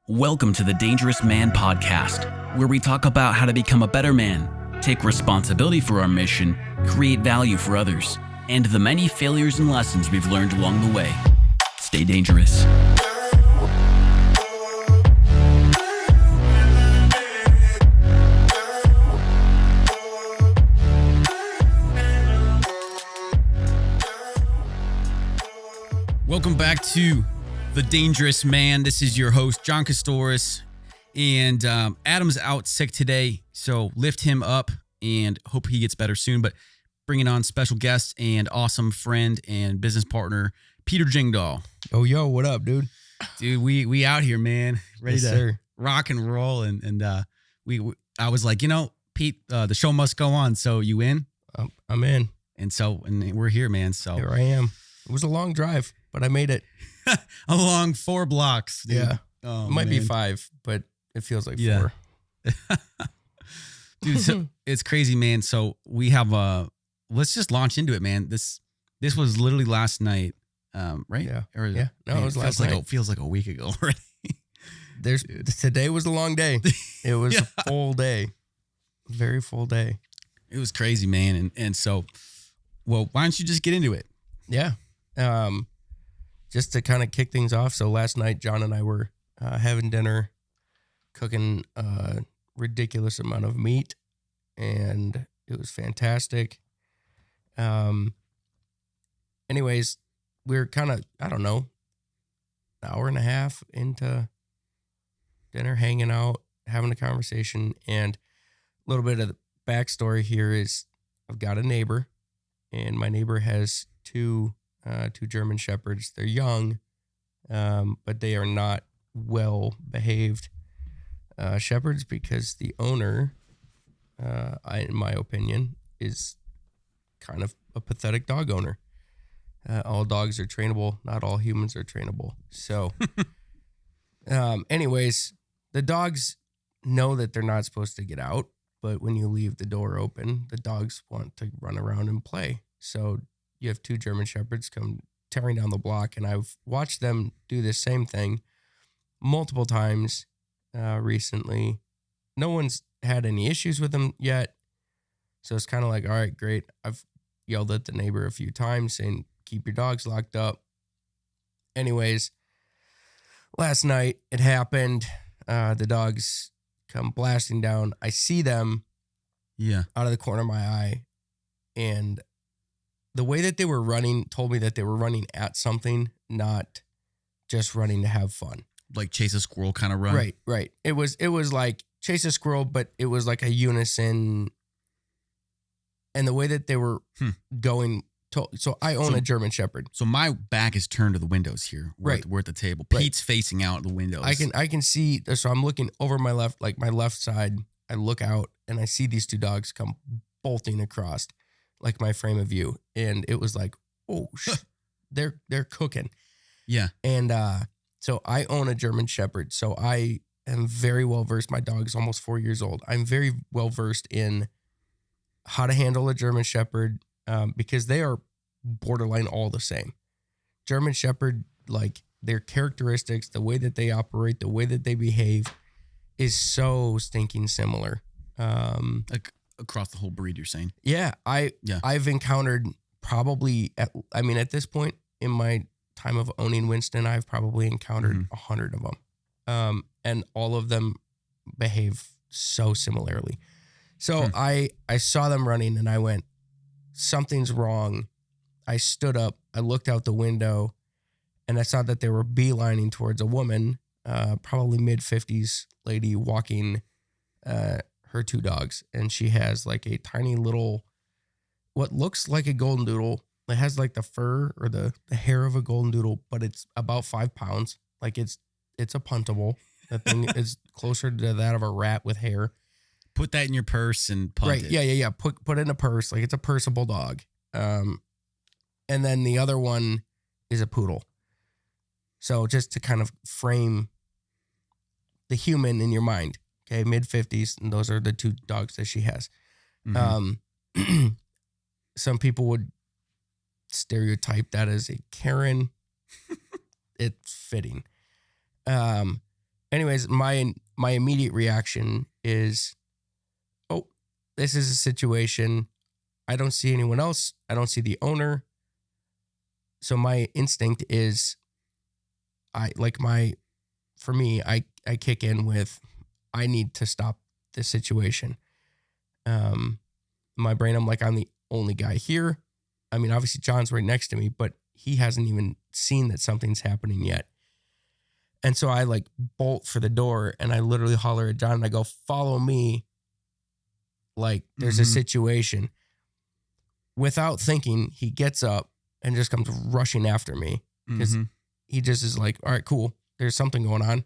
Welcome to the Dangerous Man Podcast, where we talk about how to become a better man, take responsibility for our mission, create value for others, and the many failures and lessons we've learned along the way. Stay dangerous. Welcome back to The Dangerous Man. This is your host, John Castoris, and Adam's out sick today, so lift him up and hope he gets better soon. But bringing on special guest and awesome friend and business partner, Peter Gjengdahl. Oh, yo, what up, dude? Dude, we out here, man, ready Yes, to sir. rock and roll. And I was like, Pete, the show must go on. So you in? I'm in. And we're here, man. So Here I am. It was a long drive, but I made it. along 4 blocks. Dude. Yeah. Oh, It might be man. 5, but it feels like Yeah. 4. Dude, so it's crazy, man. So we have let's just launch into it, man. This was literally last night, right? Yeah. Or, Yeah. No, man, it was feels last like night. feels like a week ago already. Today was a long day. It was Yeah. a full day. Very full day. It was crazy, man. And so, well, why don't you just get into it? Yeah. Just to kind of kick things off. So last night, John and I were having dinner, cooking a ridiculous amount of meat, and it was fantastic. Anyways, we're kind of, I don't know, an hour and a half into dinner, hanging out, having a conversation. And a little bit of the backstory here is I've got a neighbor, and my neighbor has two German Shepherds. They're young, but they are not well behaved Shepherds because the owner, in my opinion, is kind of a pathetic dog owner. All dogs are trainable. Not all humans are trainable. So, anyways, the dogs know that they're not supposed to get out, but when you leave the door open, the dogs want to run around and play. So you have 2 German Shepherds come tearing down the block, and I've watched them do this same thing multiple times recently. No one's had any issues with them yet, so it's kind of like, all right, great. I've yelled at the neighbor a few times saying, keep your dogs locked up. Anyways, last night it happened. The dogs come blasting down. I see them out of the corner of my eye, and the way that they were running told me that they were running at something, not just running to have fun. Like chase a squirrel kind of run. Right. It was like chase a squirrel, but it was like a unison. And the way that they were going, so I own a German Shepherd. So my back is turned to the windows here. We're at the table. Right. Pete's facing out the windows. I can see, so I'm looking over my left, like my left side. I look out and I see these 2 dogs come bolting across like my frame of view. And it was like, oh, they're cooking. Yeah. And so I own a German Shepherd. So I am very well versed. My dog is almost 4 years old. I'm very well versed in how to handle a German Shepherd because they are borderline all the same. German Shepherd, like their characteristics, the way that they operate, the way that they behave is so stinking similar. Like across the whole breed, you're saying? Yeah. I've encountered probably, at this point in my time of owning Winston, I've probably encountered 100 of them. And all of them behave so similarly. So I saw them running and I went, something's wrong. I stood up, I looked out the window, and I saw that they were beelining towards a woman, probably mid-50s lady walking her 2 dogs. And she has like a tiny little, what looks like a golden doodle. It has like the fur or the hair of a golden doodle, but it's about 5 pounds. Like it's a puntable. That thing is closer to that of a rat with hair. Put that in your purse and punt it. Yeah. Put it in a purse. Like it's a purseable dog. And then the other one is a poodle. So just to kind of frame the human in your mind, okay, mid-50s, and those are the 2 dogs that she has. Some people would stereotype that as a Karen. It's fitting. anyways, my immediate reaction is, oh, this is a situation. I don't see anyone else. I don't see the owner. So my instinct is, I kick in with, I need to stop this situation. My brain, I'm like, I'm the only guy here. I mean, obviously John's right next to me, but he hasn't even seen that something's happening yet. And so I like bolt for the door and I literally holler at John and I go, follow me. Like there's a situation. Without thinking, he gets up and just comes rushing after me because he just is like, all right, cool. There's something going on.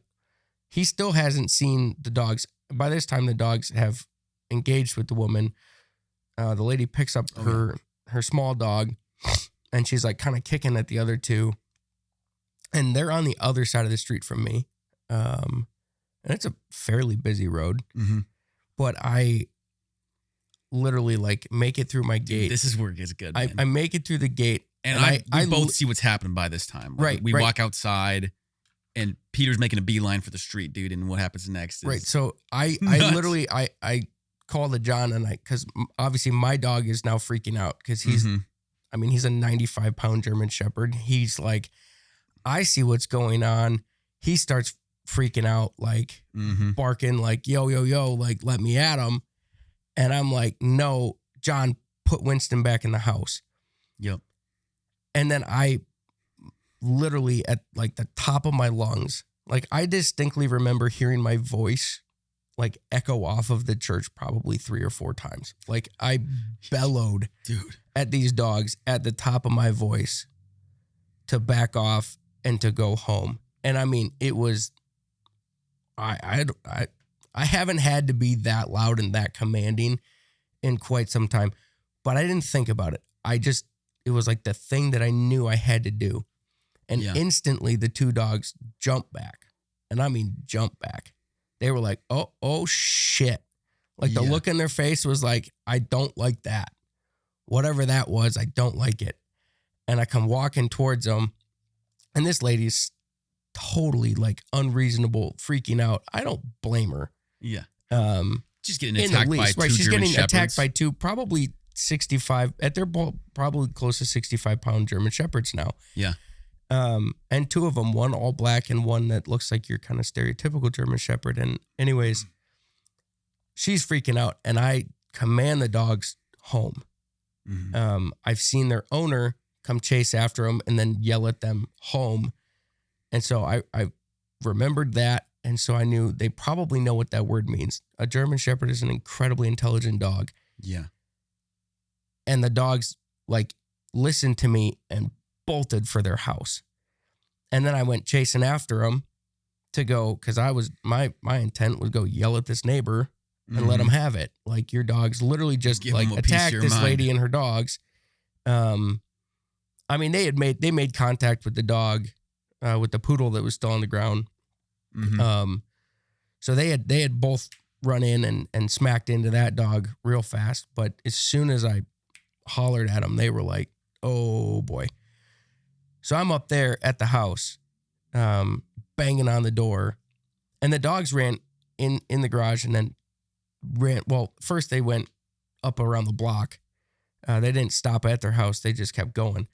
He still hasn't seen the dogs. By this time, the dogs have engaged with the woman. The lady picks up her small dog and she's like kind of kicking at the other two. And they're on the other side of the street from me. And it's a fairly busy road. But I literally like make it through my gate. This is where it gets good. I make it through the gate. And we both see what's happening by this time. Right. We walk outside and Peter's making a beeline for the street, dude. And what happens next is right. So I literally call to John and because obviously my dog is now freaking out because he's a 95-pound German Shepherd. He's like, I see what's going on. He starts freaking out, like barking, like, yo, yo, yo, like, let me at him. And I'm like, no, John, put Winston back in the house. Yep. And then I literally at like the top of my lungs, like I distinctly remember hearing my voice like echo off of the church probably 3 or 4 times. Like I bellowed at these dogs at the top of my voice to back off and to go home. And I mean, it was, I haven't had to be that loud and that commanding in quite some time, but I didn't think about it. It was like the thing that I knew I had to do. And instantly the 2 dogs jumped back. And I mean, jump back. They were like, oh shit. Like the look in their face was like, I don't like that. Whatever that was, I don't like it. And I come walking towards them. And this lady's totally like unreasonable, freaking out. I don't blame her. Yeah. She's getting attacked by 2 right, she's German getting Shepherds. attacked by 2, probably 65, they're probably close to 65-pound German Shepherds now. Yeah. And 2 of them, one all black and one that looks like your kind of stereotypical German Shepherd. And anyways, she's freaking out and I command the dogs home. I've seen their owner come chase after them and then yell at them home. And so I remembered that. And so I knew they probably know what that word means. A German Shepherd is an incredibly intelligent dog. Yeah. And the dogs like listened to me and bolted for their house. And then I went chasing after them to go, because I was, my intent was go yell at this neighbor and let them have it. Like your dogs literally just Give like attacked this lady and her dogs. I mean, they made contact with the dog, with the poodle that was still on the ground. So they had both run in and smacked into that dog real fast. But as soon as I hollered at them, they were like, oh boy. So I'm up there at the house, banging on the door, and the dogs ran in the garage and then first they went up around the block. They didn't stop at their house. They just kept going.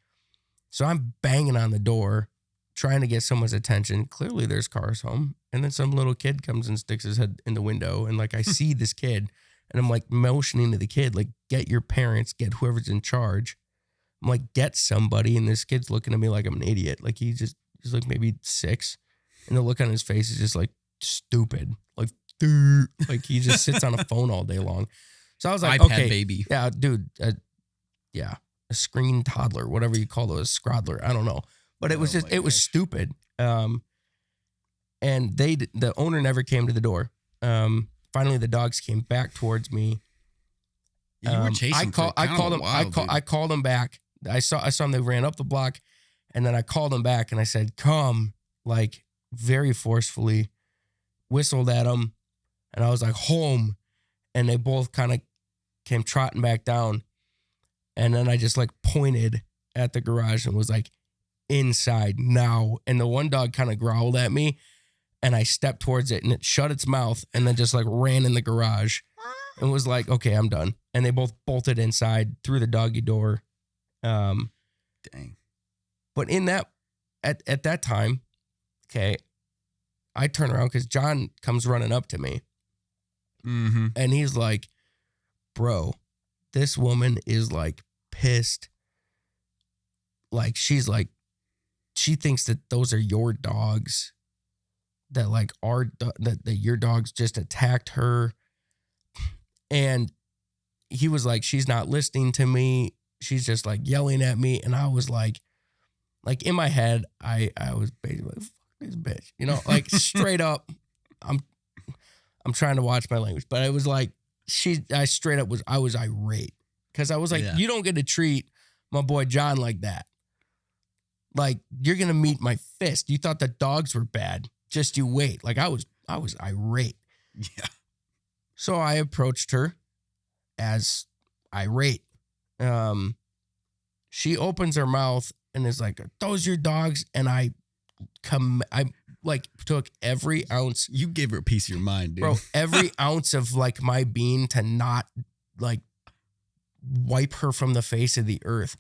So I'm banging on the door, trying to get someone's attention. Clearly there's cars home. And then some little kid comes and sticks his head in the window. And like, I see this kid and I'm like motioning to the kid, like, get your parents, get whoever's in charge. I'm like, get somebody. And this kid's looking at me like I'm an idiot. Like he's like maybe 6. And the look on his face is just like stupid. Like he just sits on a phone all day long. So I was like, iPad okay, baby. Yeah, dude. Yeah. A screen toddler, whatever you call those, scrodler. I don't know. But it was was stupid. And the owner never came to the door. Finally the dogs came back towards me. You were chasing. I called them back. I saw them. They ran up the block, and then I called them back and I said, "Come!" Like very forcefully, whistled at them, and I was like, "Home!" And they both kind of came trotting back down, and then I just like pointed at the garage and was like, "Inside now!" And the one dog kind of growled at me, and I stepped towards it and it shut its mouth and then just like ran in the garage and was like, okay, I'm done. And they both bolted inside through the doggy door. Dang. But in that, at that time, okay, I turn around because John comes running up to me. Mm-hmm. And he's like, bro, this woman is like pissed. Like, she's like, she thinks that those are your dogs, that like that your dogs just attacked her. And he was like, she's not listening to me. She's just like yelling at me. And I was like in my head, I was basically like, fuck this bitch, you know, like straight up. I'm trying to watch my language, but I was like, I was irate because I was like, you don't get to treat my boy John like that. Like, you're going to meet my fist. You thought the dogs were bad. Just you wait. Like, I was irate. Yeah. So I approached her as irate. She opens her mouth and is like, are those your dogs? And I like took every ounce. You gave her a piece of your mind, dude. Bro, every ounce of like my being to not like wipe her from the face of the earth.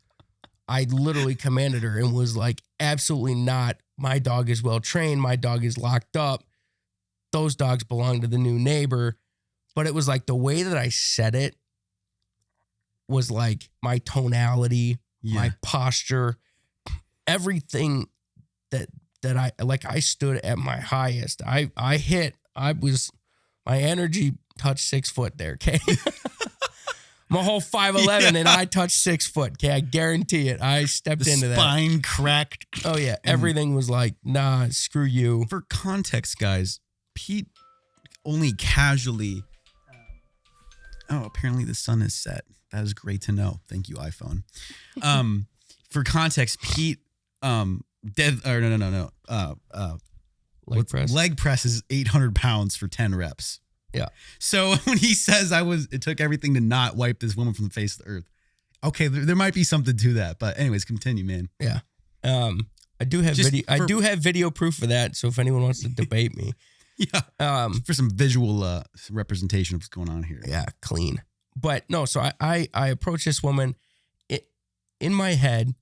I literally commanded her and was like, absolutely not. My dog is well trained. My dog is locked up. Those dogs belong to the new neighbor. But it was like the way that I said it was like my tonality, my posture, everything that I stood at my highest. My energy touched 6 foot there. Okay. My whole 5'11" and I touched 6 foot. Okay, I guarantee it. I stepped into that. Spine cracked. Oh yeah, everything was like, nah, screw you. For context, guys, Pete only casually. Oh, apparently the sun is set. That is great to know. Thank you, iPhone. For context, Pete, leg press is 800 pounds for 10 reps. Yeah. So when he says it took everything to not wipe this woman from the face of the earth. Okay, there might be something to that, but anyways, continue, man. Yeah. I do have video proof of that. So if anyone wants to debate me, for some visual representation of what's going on here. Yeah, clean. But no, so I approached this woman. In my head,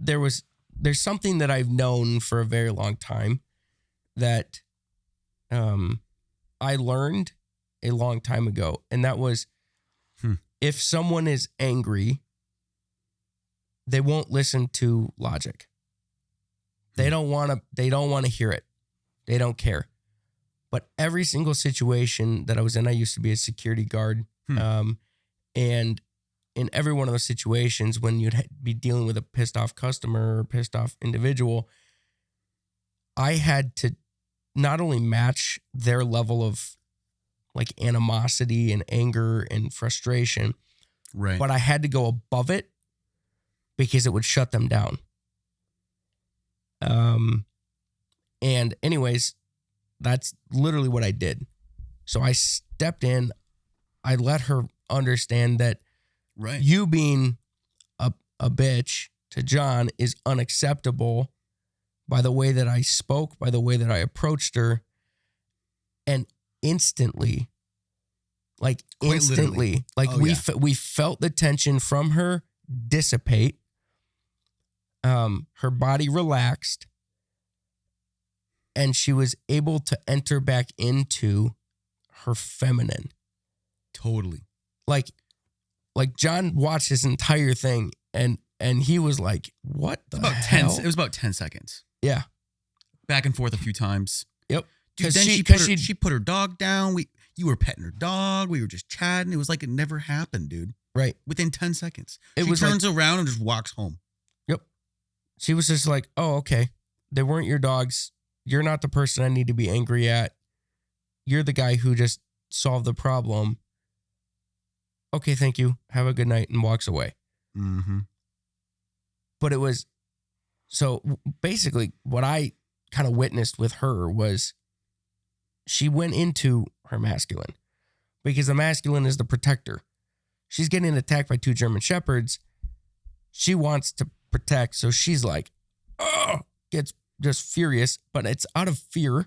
there's something that I've known for a very long time that I learned a long time ago, and that was if someone is angry, they won't listen to logic. They don't want to hear it. They don't care. But every single situation that I was in, I used to be a security guard, and in every one of those situations, when you'd be dealing with a pissed off customer or pissed off individual, I had to not only match their level of like animosity and anger and frustration, right, but I had to go above it because it would shut them down. And anyways, that's literally what I did. So I stepped in, I let her understand that you being a bitch to John is unacceptable by the way that I spoke, by the way that I approached her. And instantly, we felt the tension from her dissipate. Her body relaxed, and she was able to enter back into her feminine. Totally. Like John watched this entire thing and he was like, what the hell? It was about 10 seconds. Yeah. Back and forth a few times. Yep. Dude, then she put her dog down. You were petting her dog. We were just chatting. It was like it never happened, dude. Right. Within 10 seconds. She turns around and just walks home. Yep. She was just like, oh, okay. They weren't your dogs. You're not the person I need to be angry at. You're the guy who just solved the problem. Okay, thank you. Have a good night, and walks away. Mm-hmm. But it was, so basically what I kind of witnessed with her was she went into her masculine because the masculine is the protector. She's getting attacked by 2 German Shepherds. She wants to protect. So she's like, oh, gets just furious, but it's out of fear.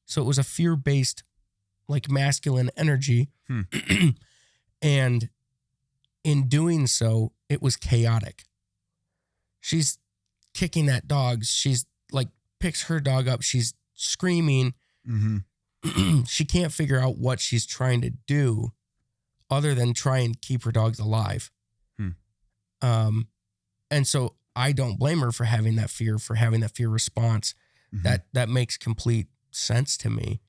So it was a fear-based, like masculine energy. And in doing so, it was chaotic. She's kicking at dogs. She's like, picks her dog up. She's screaming. She can't figure out what she's trying to do other than try and keep her dogs alive. And so I don't blame her for having that fear response. That makes complete sense to me.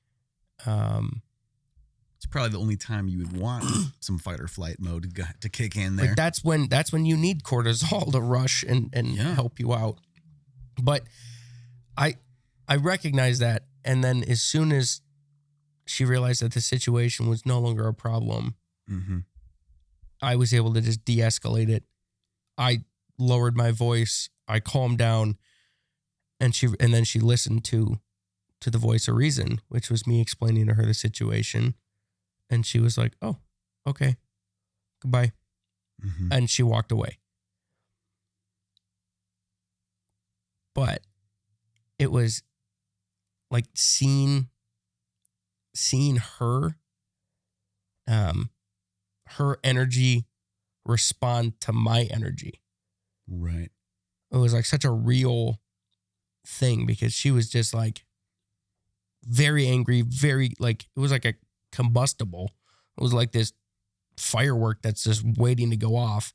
It's probably the only time you would want some fight or flight mode to kick in there. Like that's when you need cortisol to rush and help you out. But I recognize that, and then as soon as she realized that the situation was no longer a problem, I was able to just de-escalate it. I lowered my voice. I calmed down, and then she listened to the voice of reason, which was me explaining to her the situation. And she was like, oh, okay, goodbye. And she walked away. But it was like seeing her, her energy respond to my energy. Right. It was like such a real thing because she was just like very angry, very like, it was like a combustible. It was like this firework that's just waiting to go off.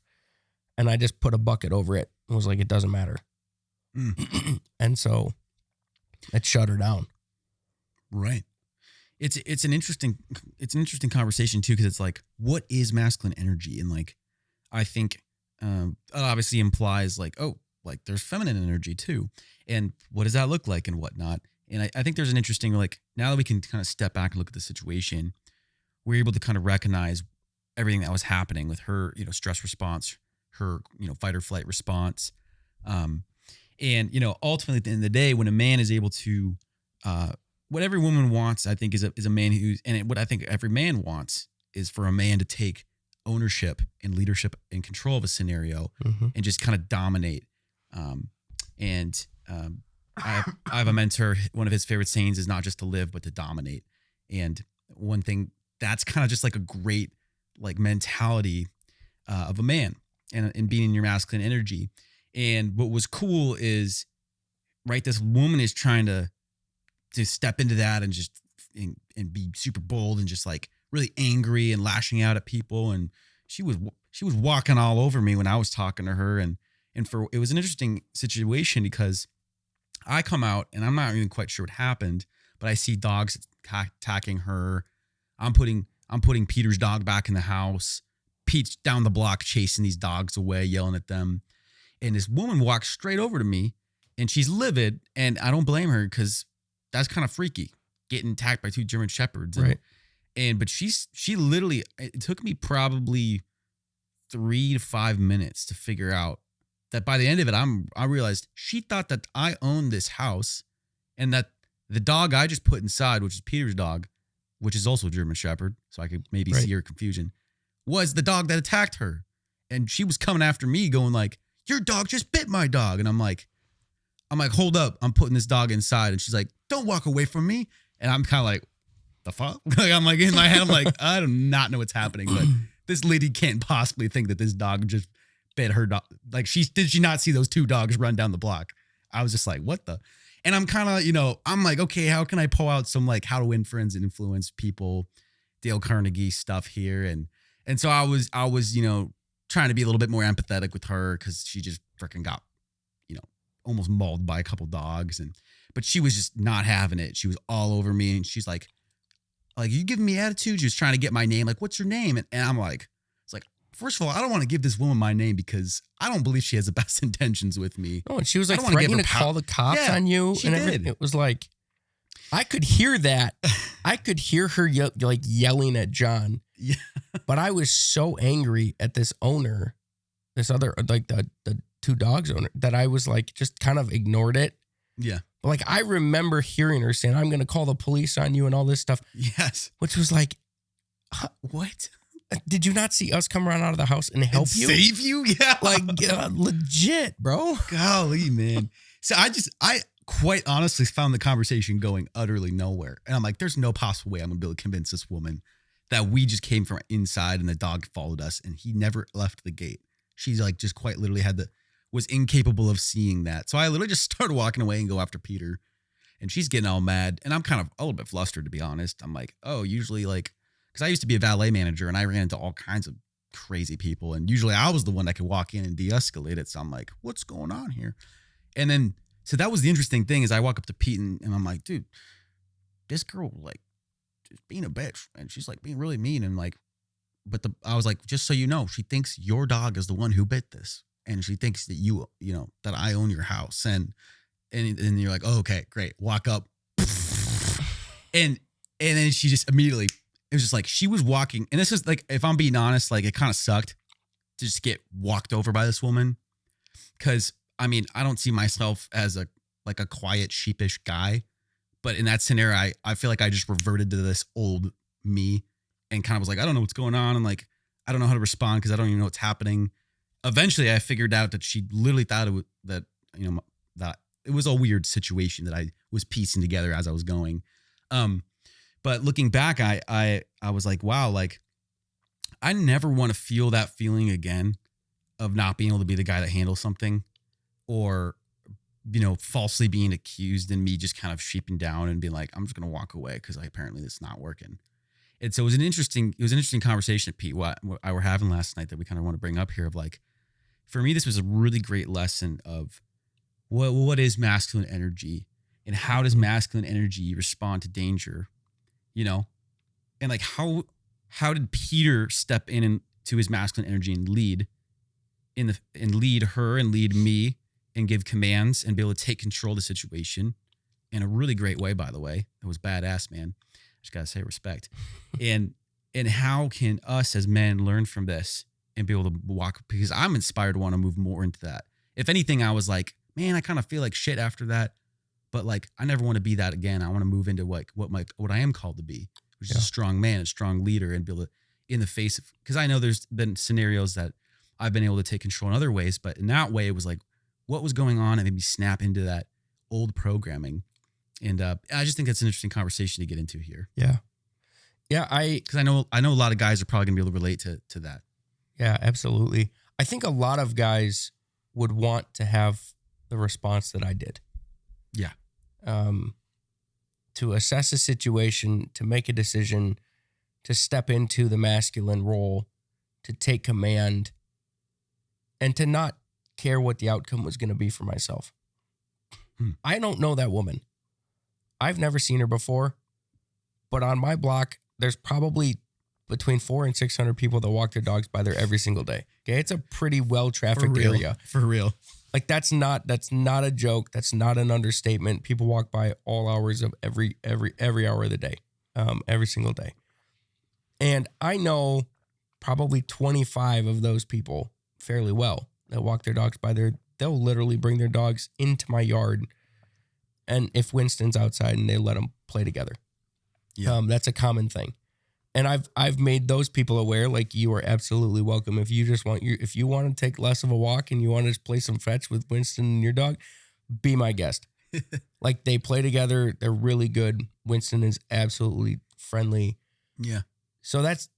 And I just put a bucket over it. It was like, it doesn't matter. And so it shut her down. Right. It's an interesting conversation too, because it's like, what is masculine energy? And like, I think it obviously implies like, oh, like there's feminine energy too. And what does that look like and whatnot? And I think there's an interesting, like, now that we can kind of step back and look at the situation, we're able to kind of recognize everything that was happening with her, stress response, her, fight or flight response. And, ultimately at the end of the day, when a man is able to, what every woman wants, I think is a man who's, and what I think every man wants is for a man to take ownership and leadership and control of a scenario and just kind of dominate. I have a mentor. One of his favorite sayings is not just to live, but to dominate. And one thing that's kind of just like a great like mentality of a man and being in your masculine energy. And what was cool is, right, this woman is trying to step into that and just and be super bold and just like really angry and lashing out at people. And she was walking all over me when I was talking to her. And it was an interesting situation because I come out and I'm not even quite sure what happened, but I see dogs attacking her. I'm putting Peter's dog back in the house. Pete's down the block chasing these dogs away, yelling at them. And this woman walks straight over to me and she's livid. And I don't blame her because that's kind of freaky, getting attacked by two German Shepherds. Right. But she literally, it took me probably 3 to 5 minutes to figure out that by the end of it, I realized she thought that I owned this house and that the dog I just put inside, which is Peter's dog, which is also a German Shepherd, so I could maybe see her confusion, was the dog that attacked her. And she was coming after me going like, your dog just bit my dog. And I'm like, hold up. I'm putting this dog inside. And she's like, don't walk away from me. And I'm kind of like, the fuck? I'm like, in my head, I'm like, I do not know what's happening. But this lady can't possibly think that this dog just bit her dog. Like, did she not see those two dogs run down the block? I was just like, what the? And I'm kind of, I'm like, okay, how can I pull out some like how to win friends and influence people, Dale Carnegie stuff here. And so I was, trying to be a little bit more empathetic with her because she just freaking got, almost mauled by a couple dogs. But she was just not having it. She was all over me. And she's like, you giving me attitude? She was trying to get my name. Like, what's your name? And I'm like, first of all, I don't want to give this woman my name because I don't believe she has the best intentions with me. Oh, and she was like threatening to call the cops on you. She and did. Everything. It was like, I could hear that. I could hear her yelling at John. Yeah. But I was so angry at this owner, this other, like the two dogs owner, that I was like, just kind of ignored it. Yeah. But like, I remember hearing her saying, I'm going to call the police on you and all this stuff. Yes. Which was like, what? Did you not see us come around out of the house and help you? Save you? Yeah. Like, legit, bro. Golly, man. So quite honestly found the conversation going utterly nowhere. And I'm like, there's no possible way I'm going to be able to convince this woman that we just came from inside and the dog followed us and he never left the gate. She's like, just quite literally was incapable of seeing that. So I literally just started walking away and go after Peter. And she's getting all mad. And I'm kind of a little bit flustered, to be honest. I'm like, oh, usually like, because I used to be a valet manager and I ran into all kinds of crazy people. And usually I was the one that could walk in and de-escalate it. So I'm like, what's going on here? And then, so that was the interesting thing is I walk up to Pete and I'm like, dude, this girl like just being a bitch. And she's like being really mean. And like, I was like, just so you know, she thinks your dog is the one who bit this. And she thinks that that I own your house. And you're like, oh, okay, great. Walk up. And then she just immediately, it was just like, she was walking. And this is like, if I'm being honest, like it kind of sucked to just get walked over by this woman. Cause I mean, I don't see myself as a quiet, sheepish guy, but in that scenario, I feel like I just reverted to this old me and kind of was like, I don't know what's going on. And like, I don't know how to respond because I don't even know what's happening. Eventually I figured out that she literally thought that it was a weird situation that I was piecing together as I was going. But looking back, I was like, wow, like I never want to feel that feeling again of not being able to be the guy that handles something or, falsely being accused and me just kind of sheeping down and being like, I'm just going to walk away because apparently it's not working. And so it was an interesting conversation, Pete, what I were having last night that we kind of want to bring up here of like, for me, this was a really great lesson of what is masculine energy and how does masculine energy respond to danger, and like how did Peter step into his masculine energy and lead her and lead me and give commands and be able to take control of the situation in a really great way, by the way. It was badass, man. Just got to say respect. And how can us as men learn from this and be able to walk, because I'm inspired to want to move more into that. If anything, I was like, man, I kind of feel like shit after that, but like, I never want to be that again. I want to move into like what I am called to be, which is a strong man, a strong leader, and be able to, in the face of, because I know there's been scenarios that I've been able to take control in other ways, but in that way, it was like, what was going on and maybe snap into that old programming. And I just think that's an interesting conversation to get into here. Yeah. Yeah. Because I know a lot of guys are probably gonna be able to relate to that. Yeah, absolutely. I think a lot of guys would want to have the response that I did. Yeah. To assess a situation, to make a decision, to step into the masculine role, to take command, and to not care what the outcome was going to be for myself. I don't know that woman. I've never seen her before, but on my block, there's probably between 400 and 600 people that walk their dogs by there every single day. Okay. It's a pretty well-trafficked area. For real. Like that's not a joke. That's not an understatement. People walk by all hours of every hour of the day, every single day. And I know probably 25 of those people fairly well that walk their dogs by there. They'll literally bring their dogs into my yard. And if Winston's outside and they let them play together, that's a common thing. And I've made those people aware, like, you are absolutely welcome. If you want to take less of a walk and you want to just play some fetch with Winston and your dog, be my guest. Like, they play together. They're really good. Winston is absolutely friendly. Yeah. So that's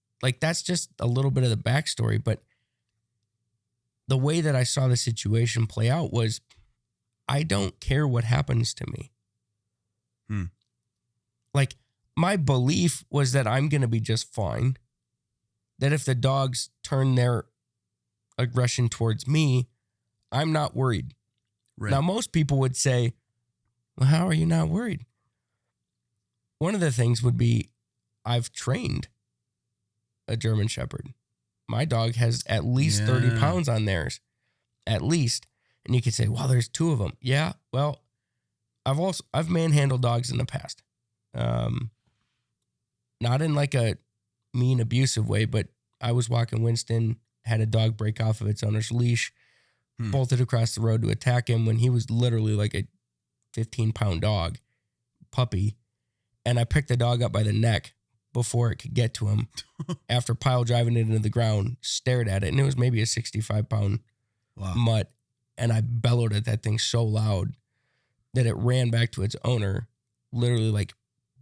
just a little bit of the backstory. But the way that I saw the situation play out was, I don't care what happens to me. Like, my belief was that I'm going to be just fine. That if the dogs turn their aggression towards me, I'm not worried. Right. Now, most people would say, well, how are you not worried? One of the things would be, I've trained a German Shepherd. My dog has at least 30 pounds on theirs. At least. And you could say, well, there's 2 of them. Yeah, well, I've manhandled dogs in the past. Not in like a mean, abusive way, but I was walking Winston, had a dog break off of its owner's leash, bolted across the road to attack him when he was literally like a 15-pound dog, puppy. And I picked the dog up by the neck before it could get to him after pile driving it into the ground, stared at it, and it was maybe a 65-pound mutt. And I bellowed at that thing so loud that it ran back to its owner, literally like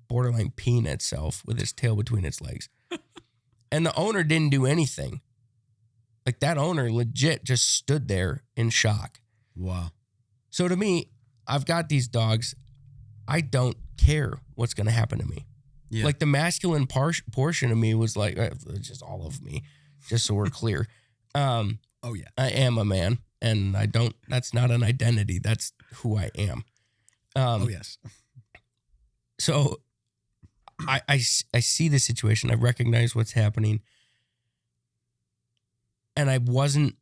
borderline peeing itself with its tail between its legs. And the owner didn't do anything. Like that owner legit just stood there in shock. Wow. So to me, I've got these dogs. I don't care what's going to happen to me. Yeah. Like the masculine portion of me was like, just all of me, just so we're clear. Oh yeah. I am a man, and that's not an identity. That's who I am. Oh yes. So I see the situation. I recognize what's happening. And I wasn't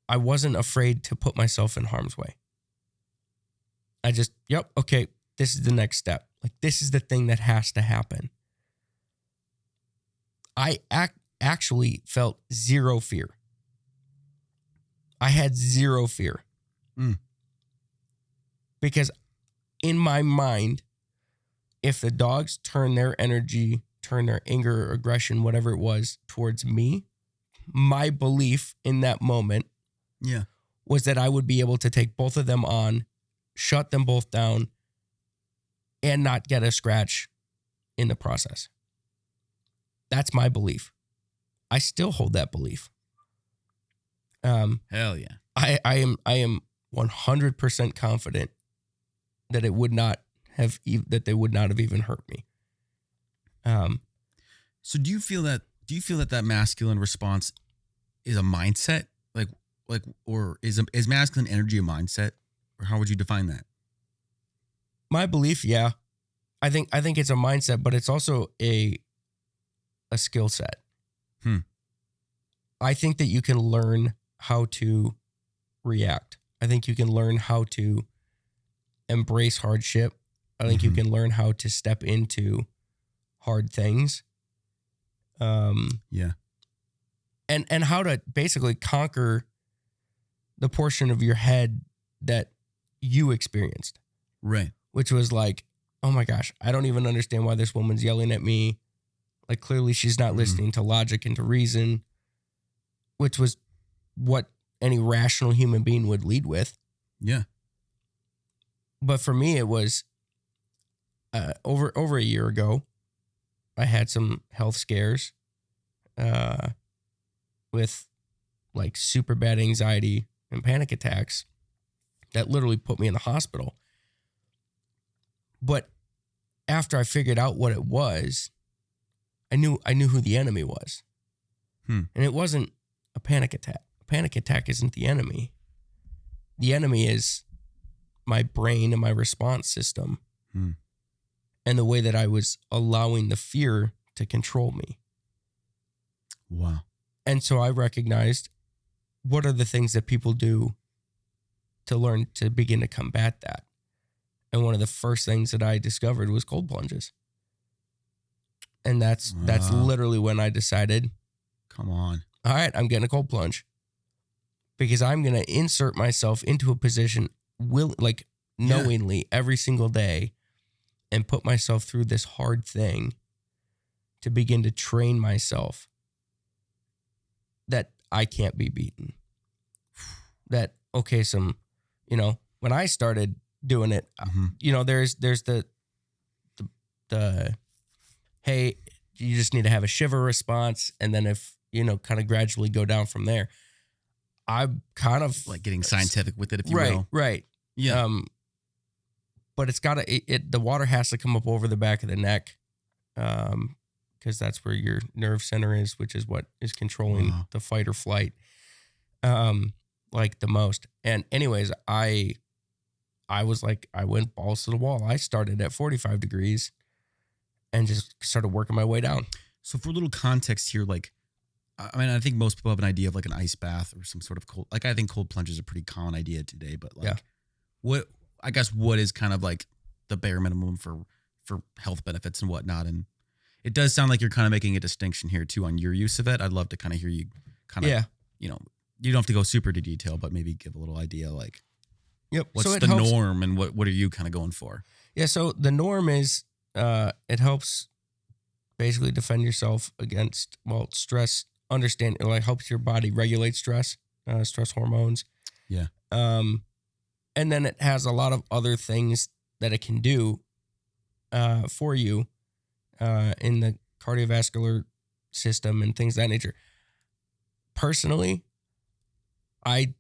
afraid to put myself in harm's way. I just, okay, this is the next step. Like, this is the thing that has to happen. I actually felt zero fear. I had zero fear. Because in my mind, if the dogs turn their energy, turn their anger, aggression, whatever it was, towards me, my belief in that moment was that I would be able to take both of them on, shut them both down, and not get a scratch in the process. That's my belief. I still hold that belief. Hell yeah. I am 100% confident that they would not have even hurt me. So do you feel that masculine response is a mindset? Like, or is masculine energy a mindset? Or how would you define that? My belief, yeah. I think it's a mindset, but it's also a skill set. I think that you can learn how to react. I think you can learn how to embrace hardship. I think you can learn how to step into hard things. Yeah. And how to basically conquer the portion of your head that you experienced. Right. Which was like, oh my gosh, I don't even understand why this woman's yelling at me. Like, clearly she's not listening to logic and to reason, which was what any rational human being would lead with. Yeah. But for me, it was over a year ago, I had some health scares with like super bad anxiety and panic attacks that literally put me in the hospital. But after I figured out what it was, I knew who the enemy was. And it wasn't a panic attack. A panic attack isn't the enemy. The enemy is my brain and my response system. And the way that I was allowing the fear to control me. Wow. And so I recognized, what are the things that people do to learn to begin to combat that? And one of the first things that I discovered was cold plunges. And that's literally when I decided, come on. All right, I'm getting a cold plunge. Because I'm going to insert myself into a position knowingly every single day and put myself through this hard thing to begin to train myself that I can't be beaten. That, okay, when I started doing it, there's the hey, you just need to have a shiver response. And then if, kind of gradually go down from there. I'm kind of like getting scientific with it, if you will. Right. Yeah. But it's the water has to come up over the back of the neck. Because that's where your nerve center is, which is what is controlling the fight or flight, like the most. And anyways, I was like, I went balls to the wall. I started at 45 degrees and just started working my way down. So for a little context here, like, I mean, I think most people have an idea of like an ice bath or some sort of cold. Like, I think cold plunge is a pretty common idea today. But like, what is kind of like the bare minimum for health benefits and whatnot? And it does sound like you're kind of making a distinction here too on your use of it. I'd love to kind of hear you kind of, you don't have to go super to detail, but maybe give a little idea like, what's the norm and what are you kind of going for? Yeah. So the norm is, it helps basically defend yourself against, stress, understand, it like helps your body regulate stress, stress hormones. Yeah. And And then it has a lot of other things that it can do for you in the cardiovascular system and things of that nature. Personally, I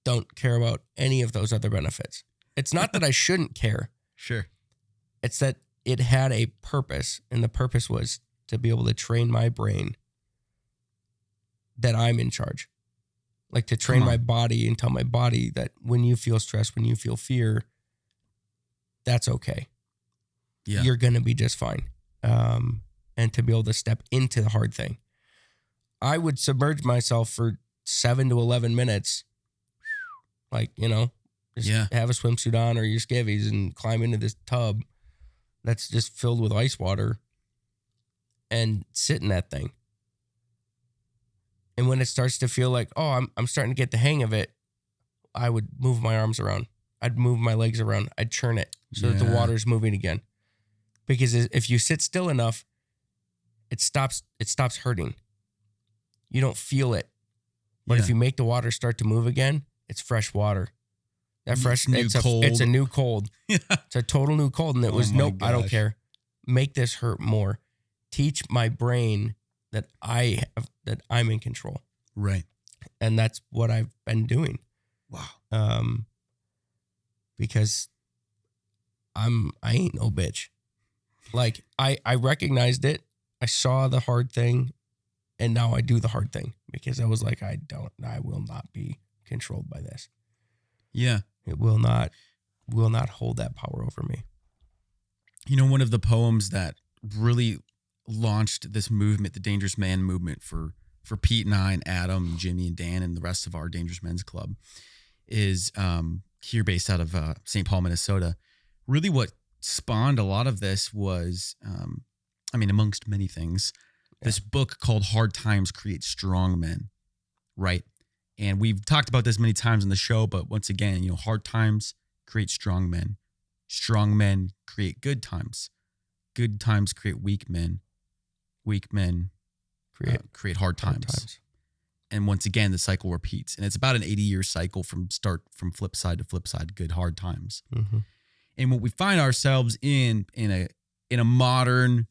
don't care about any of those other benefits. It's not that I shouldn't care. Sure. It's that it had a purpose, and the purpose was to be able to train my brain that I'm in charge. Like to train my body and tell my body that when you feel stress, when you feel fear, that's okay. Yeah. You're going to be just fine. And to be able to step into the hard thing. I would submerge myself for 7 to 11 minutes. Like, just have a swimsuit on or your skivvies and climb into this tub that's just filled with ice water and sit in that thing. And when it starts to feel like, oh, I'm starting to get the hang of it, I would move my arms around. I'd move my legs around. I'd churn it so that the water's moving again. Because if you sit still enough, it stops hurting. You don't feel it. But if you make the water start to move again, it's fresh water. It's a new cold. Yeah. It's a total new cold. And it was, nope, I don't care. Make this hurt more. Teach my brain that I'm in control. Right. And that's what I've been doing. Wow. Because I ain't no bitch. Like I recognized it. I saw the hard thing, and now I do the hard thing because I was like, I will not be controlled by this. Yeah. It will not hold that power over me. One of the poems that really launched this movement, the Dangerous Man movement for Pete and I and Adam and Jimmy and Dan and the rest of our Dangerous Men's Club is here based out of St. Paul, Minnesota. Really what spawned a lot of this was, amongst many things, this book called Hard Times Create Strong Men, right? And we've talked about this many times on the show, but once again, hard times create strong men. Strong men create good times. Good times create weak men. Weak men create hard times. And once again, the cycle repeats. And it's about an 80-year cycle from flip side to flip side, good, hard times. Mm-hmm. And what we find ourselves in a modern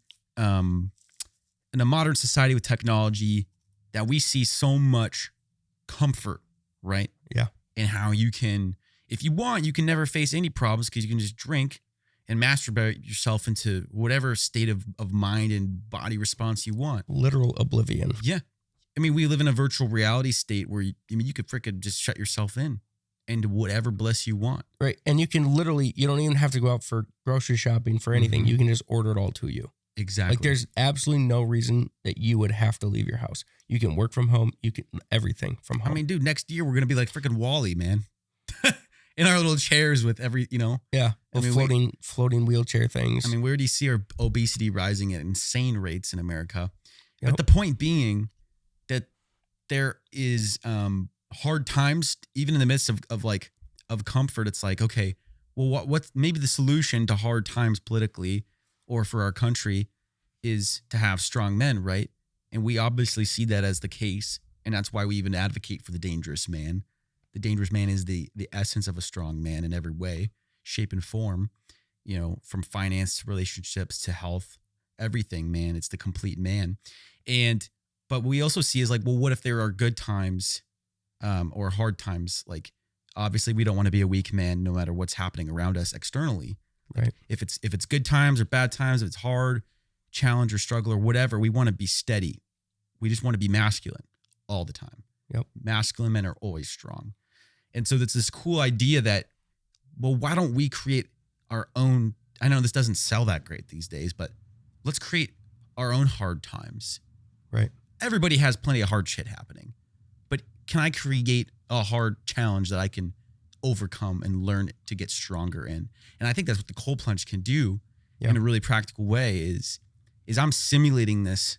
society with technology that we see so much comfort, right? Yeah. And how you can, if you want, you can never face any problems because you can just drink and masturbate yourself into whatever state of mind and body response you want. Literal oblivion. Yeah. We live in a virtual reality state where you could freaking just shut yourself in and whatever bliss you want. Right. And you can literally, you don't even have to go out for grocery shopping for anything. Mm-hmm. You can just order it all to you. Exactly. Like there's absolutely no reason that you would have to leave your house. You can work from home. You can everything from home. Dude, next year we're going to be like freaking Wall-E, man. In our little chairs with every, Yeah. Floating wheelchair things. We already see our obesity rising at insane rates in America. Yep. But the point being that there is hard times, even in the midst of comfort. It's like, okay, well, what's maybe the solution to hard times politically or for our country is to have strong men, right? And we obviously see that as the case. And that's why we even advocate for the dangerous man. The dangerous man is the essence of a strong man in every way, shape, and form, from finance to relationships to health, everything, man. It's the complete man. But we also see is like, well, what if there are good times or hard times? Like, obviously, we don't want to be a weak man no matter what's happening around us externally. Right. If it's good times or bad times, if it's hard, challenge or struggle or whatever, we want to be steady. We just want to be masculine all the time. Yep. Masculine men are always strong. And so that's this cool idea that, well, why don't we create our own? I know this doesn't sell that great these days, but let's create our own hard times. Right. Everybody has plenty of hard shit happening, but can I create a hard challenge that I can overcome and learn to get stronger in? And I think that's what the cold plunge can do in a really practical way is I'm simulating this,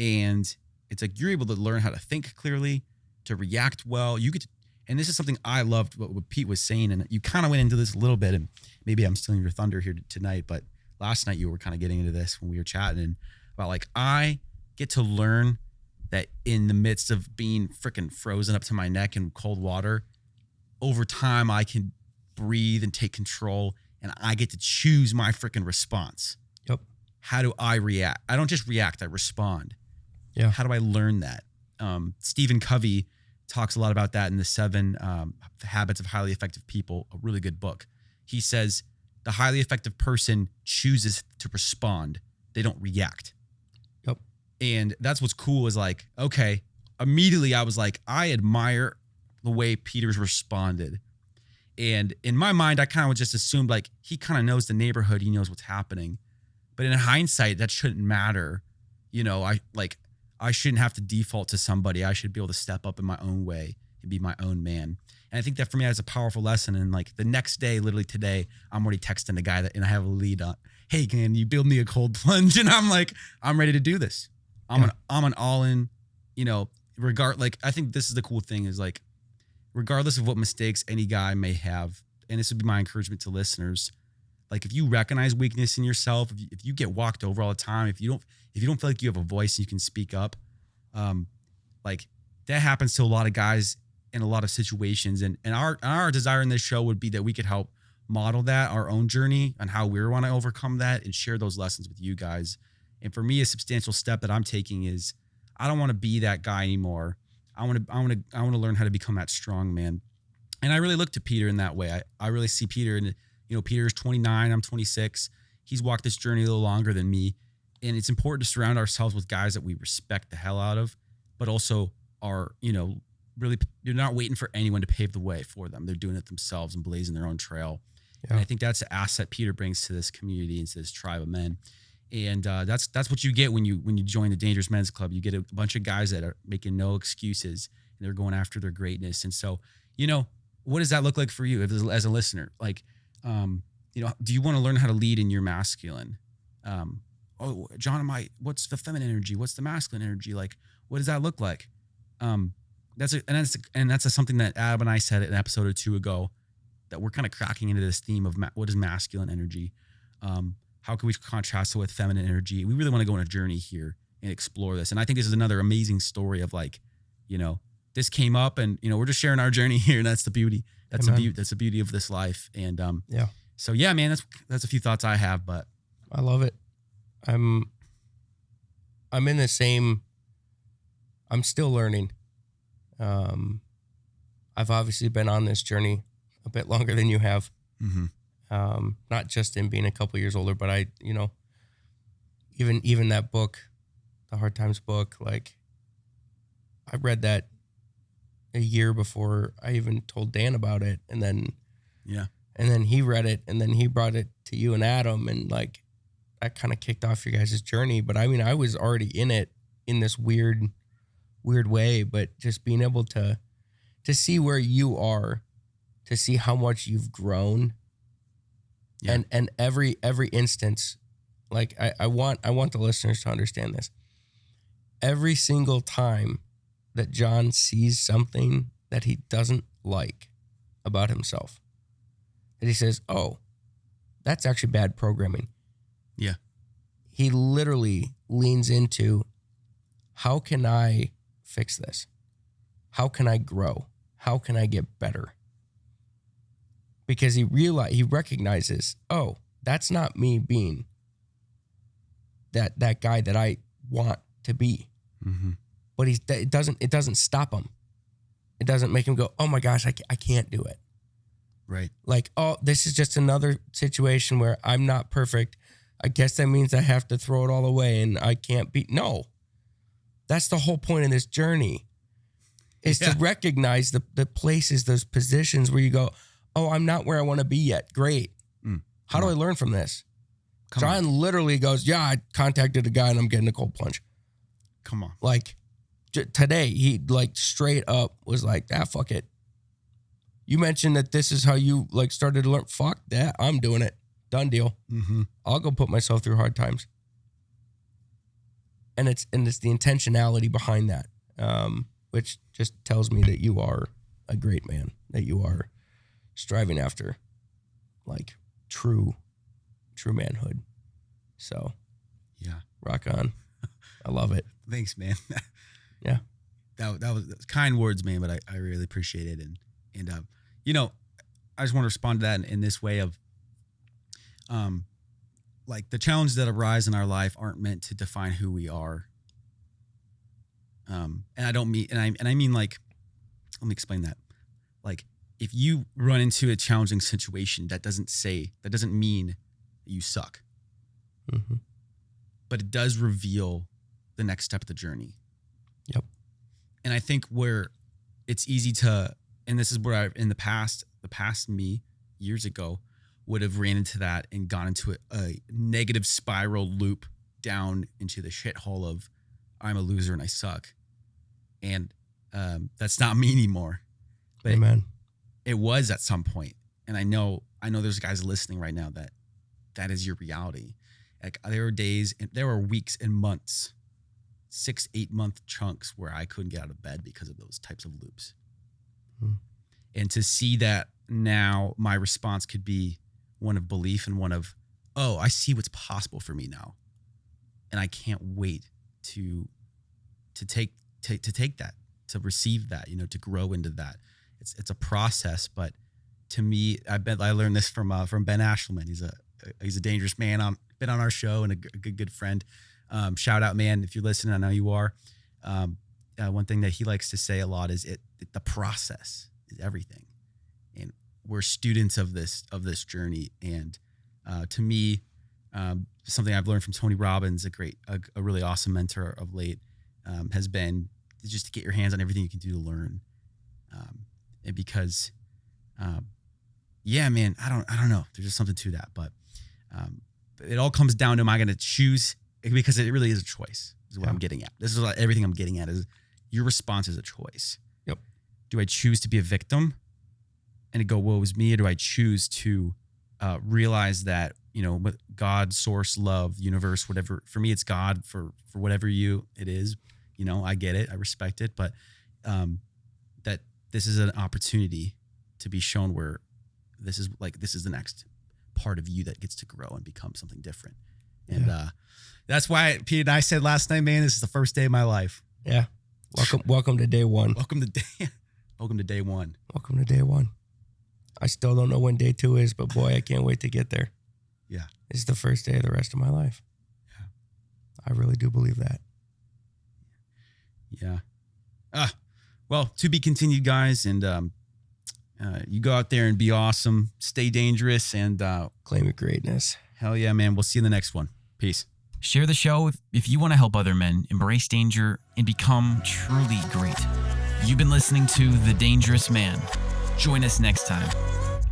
and it's like you're able to learn how to think clearly, to react well. You get to, and this is something I loved what Pete was saying, and you kind of went into this a little bit, and maybe I'm stealing your thunder here tonight, but last night you were kind of getting into this when we were chatting and about like I get to learn that in the midst of being freaking frozen up to my neck in cold water, over time I can breathe and take control, and I get to choose my freaking response. Yep. How do I react? I don't just react, I respond. Yeah. How do I learn that? Stephen Covey talks a lot about that in the 7 Habits of Highly Effective People, a really good book. He says the highly effective person chooses to respond. They don't react. Yep. And that's what's cool is like, okay, immediately I was like, I admire the way Peter's responded. And in my mind, I kind of just assumed like he kind of knows the neighborhood. He knows what's happening. But in hindsight, that shouldn't matter. You know, I shouldn't have to default to somebody. I should be able to step up in my own way and be my own man. And I think that for me, that's a powerful lesson. And like the next day, literally today, I'm already texting the guy and I have a lead on, hey, can you build me a cold plunge? And I'm like, I'm ready to do this. I'm an all in, you know, I think this is the cool thing is like, regardless of what mistakes any guy may have, and this would be my encouragement to listeners, like if you recognize weakness in yourself, if you get walked over all the time, if you don't feel like you have a voice and you can speak up, like that happens to a lot of guys in a lot of situations. And our desire in this show would be that we could help model that, our own journey on how we want to overcome that and share those lessons with you guys. And for me, a substantial step that I'm taking is I don't want to be that guy anymore. I want to learn how to become that strong man. And I really look to Peter in that way. I really see Peter, and you know, Peter's 29, I'm 26. He's walked this journey a little longer than me. And it's important to surround ourselves with guys that we respect the hell out of, but also are, you know, really, you're not waiting for anyone to pave the way for them. They're doing it themselves and blazing their own trail. Yeah. And I think that's the asset Peter brings to this community and to this tribe of men. And that's what you get when you join the Dangerous Men's Club. You get a bunch of guys that are making no excuses and they're going after their greatness. And so, you know, what does that look like for you as a listener? Like, you know, do you want to learn how to lead in your masculine? Oh, John, what's the feminine energy? What's the masculine energy? Like, what does that look like? That's something that Adam and I said in an episode or 2 ago, that we're kind of cracking into this theme of what is masculine energy? How can we contrast it with feminine energy? We really want to go on a journey here and explore this. And I think this is another amazing story of like, you know, this came up and, you know, we're just sharing our journey here. And that's the beauty. That's the beauty of this life. And, so yeah, man, that's a few thoughts I have, but I love it. I'm in the same, I'm still learning. I've obviously been on this journey a bit longer than you have. Mm-hmm. Not just in being a couple years older, but I, you know, even that book, the Hard Times book, like I read that a year before I even told Dan about it. And then he read it and then he brought it to you and Adam, and like that kind of kicked off your guys' journey. But I mean, I was already in it in this weird way, but just being able to see where you are, to see how much you've grown. Yeah. And every instance, like I want the listeners to understand this. Every single time that John sees something that he doesn't like about himself, that he says, oh, that's actually bad programming. Yeah. He literally leans into, how can I fix this? How can I grow? How can I get better? Because he recognizes, oh, that's not me being that guy that I want to be. Mm-hmm. But it doesn't stop him. It doesn't make him go, oh my gosh, I can't do it. Right. Like, oh, this is just another situation where I'm not perfect. I guess that means I have to throw it all away and I can't be. No, that's the whole point of this journey, is to recognize the places, those positions where you go, oh, I'm not where I want to be yet. Great. How do I learn from this? John literally goes, yeah, I contacted a guy and I'm getting a cold plunge. Come on. Like today, he like straight up was like, fuck it. You mentioned that this is how you like started to learn. Fuck that. I'm doing it. Done deal. Mm-hmm. I'll go put myself through hard times. And it's the intentionality behind that, which just tells me that you are a great man, that you are striving after like true manhood. So yeah, rock on. I love it. Thanks, man. Yeah. That was kind words, man, but I really appreciate it. And you know, I just want to respond to that in this way of, like the challenges that arise in our life aren't meant to define who we are. And I don't mean, and I mean like, let me explain that. Like if you run into a challenging situation, that doesn't mean that you suck, but it does reveal the next step of the journey. Yep. And I think where it's easy to, and this is where in the past me years ago would have ran into that and gone into a negative spiral loop down into the shithole of I'm a loser and I suck. And that's not me anymore. But Amen. It was at some point. And I know there's guys listening right now that is your reality. Like there were days and there were weeks and months, 6-8 month chunks where I couldn't get out of bed because of those types of loops. And to see that now my response could be one of belief and one of, oh, I see what's possible for me now. And I can't wait to take that, to receive that, to grow into that. It's a process, but to me, I learned this from Ben Ashelman. He's a dangerous man. Been on our show and a good friend. Shout out, man, if you're listening, I know you are. One thing that he likes to say a lot is the process is everything. And we're students of this journey. And to me, something I've learned from Tony Robbins, a really awesome mentor of late, has been just to get your hands on everything you can do to learn. And because, yeah, man, I don't know. There's just something to that, but it all comes down to, am I going to choose? Because it really is a choice is what I'm getting at. This is everything I'm getting at is your response is a choice. Yep. Do I choose to be a victim and to go, woe is me? Or do I choose to realize that, what God, source, love, universe, whatever, for me, it's God for whatever it is, I get it. I respect it. But that this is an opportunity to be shown where this is the next part of you that gets to grow and become something different. And that's why Pete and I said last night, man, this is the first day of my life. Yeah. Welcome to day one. Welcome to day one. Welcome to day one. I still don't know when day 2 is, but boy, I can't wait to get there. Yeah. It's the first day of the rest of my life. Yeah. I really do believe that. Yeah. Well, to be continued, guys. And you go out there and be awesome. Stay dangerous and claim your greatness. Hell yeah, man. We'll see you in the next one. Peace. Share the show if you want to help other men embrace danger and become truly great. You've been listening to The Dangerous Man. Join us next time.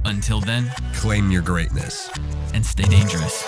Until then, claim your greatness and stay dangerous.